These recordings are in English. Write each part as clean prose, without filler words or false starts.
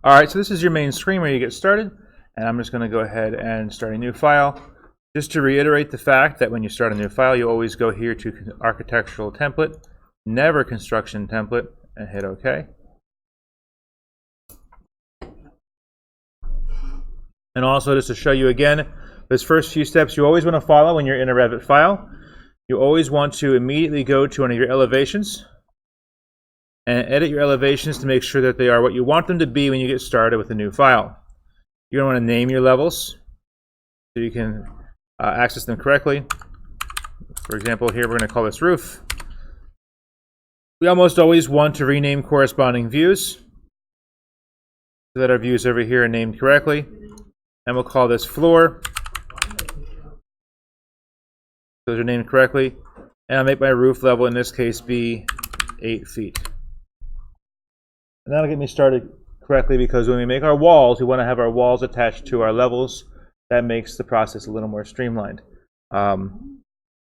All right, so this is your main screen where you get started, and I'm just going to go ahead and start a new file. Just to reiterate the fact that when you start a new file, you always go here to architectural template, never construction template, and hit OK. And also, just to show you again, those first few steps you always want to follow when you're in a Revit file. You always want to immediately go to one of your elevations and edit your elevations to make sure that they are what you want them to be when you get started with a new file. You're going to want to name your levels so you can access them correctly. For example, here we're going to call this roof. We almost always want to rename corresponding views so that our views over here are named correctly. And we'll call this floor. Those are named correctly. And I'll make my roof level in this case be 8 feet. And that'll get me started correctly, because when we make our walls, we want to have our walls attached to our levels. That makes the process a little more streamlined. So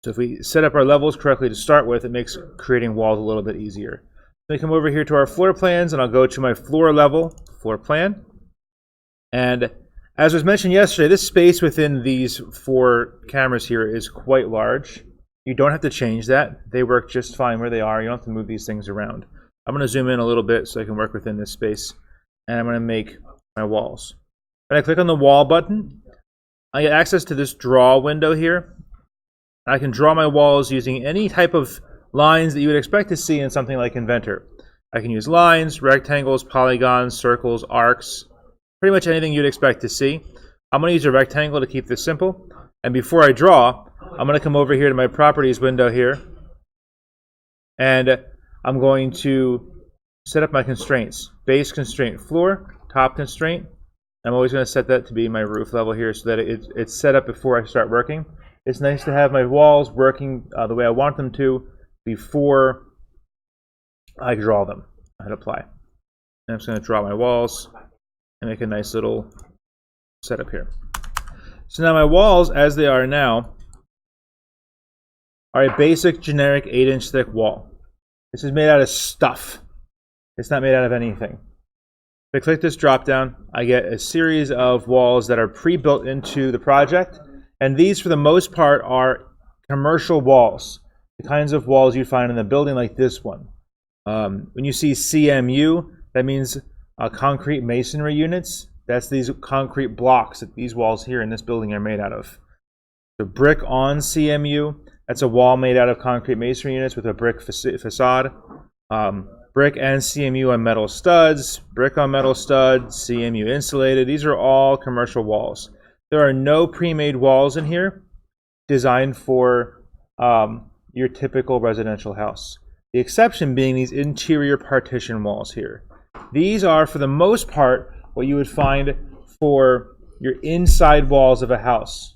if we set up our levels correctly to start with, it makes creating walls a little bit easier. Let me come over here to our floor plans, and I'll go to my floor level floor plan. And as was mentioned yesterday, this space within these 4 cameras here is quite large. You don't have to change that. They work just fine where they are. You don't have to move these things around. I'm going to zoom in a little bit so I can work within this space. And I'm going to make my walls. When I click on the wall button, I get access to this draw window here. I can draw my walls using any type of lines that you would expect to see in something like Inventor. I can use lines, rectangles, polygons, circles, arcs, pretty much anything you'd expect to see. I'm going to use a rectangle to keep this simple. And before I draw, I'm going to come over here to my properties window here. And I'm going to set up my constraints. Base constraint floor, top constraint. I'm always going to set that to be my roof level here so that it's set up before I start working. It's nice to have my walls working the way I want them to before I draw them. I hit apply. And I'm just going to draw my walls and make a nice little setup here. So now my walls, as they are now, are a basic generic 8-inch thick wall. This is made out of stuff. It's not made out of anything. If I click this drop down, I get a series of walls that are pre-built into the project. And these, for the most part, are commercial walls. The kinds of walls you'd find in a building like this one. When you see CMU, that means concrete masonry units. That's these concrete blocks that these walls here in this building are made out of. So brick on CMU, that's a wall made out of concrete masonry units with a brick facade. Brick and CMU on metal studs, brick on metal studs, CMU insulated. These are all commercial walls. There are no pre-made walls in here designed for your typical residential house. The exception being these interior partition walls here. These are, for the most part, what you would find for your inside walls of a house.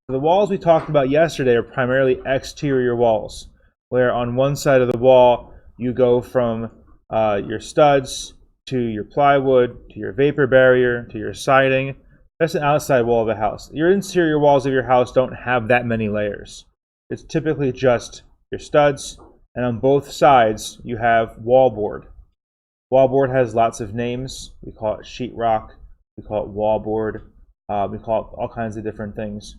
The walls we talked about yesterday are primarily exterior walls, where on one side of the wall you go from your studs to your plywood, to your vapor barrier, to your siding. That's an outside wall of a house. Your interior walls of your house don't have that many layers. It's typically just your studs, and on both sides you have wallboard. Wallboard has lots of names. We call it sheetrock, we call it wallboard, we call it all kinds of different things.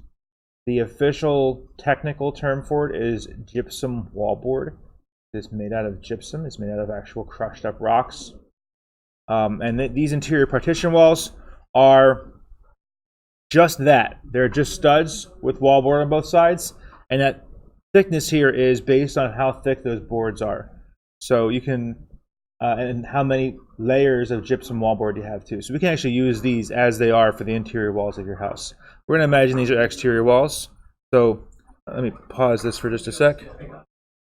The official technical term for it is gypsum wallboard. It's made out of gypsum. It's made out of actual crushed up rocks. And these interior partition walls are just that. They're just studs with wallboard on both sides. And that thickness here is based on how thick those boards are. So you can, and how many layers of gypsum wallboard you have too. So we can actually use these as they are for the interior walls of your house. We're going to imagine these are exterior walls. So let me pause this for just a sec.